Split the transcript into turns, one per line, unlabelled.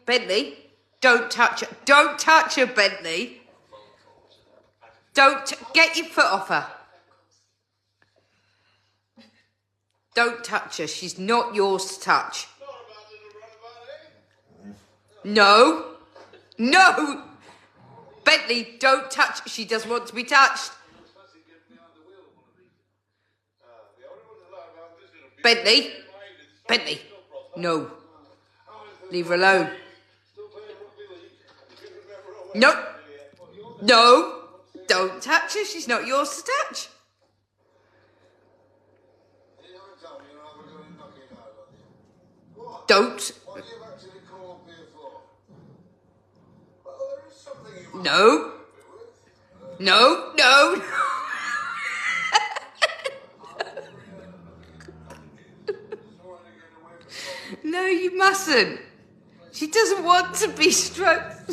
Bentley, don't touch her. Don't touch her, Bentley. Don't get your foot off her. Don't touch her. She's not yours to touch. No. No. Bentley, don't touch. She doesn't want to be touched. Bentley. Bentley. No. Leave her alone. No. No. Don't touch her. She's not yours to touch. Don't. No. No. No. No, you mustn't. She doesn't want to be stroked.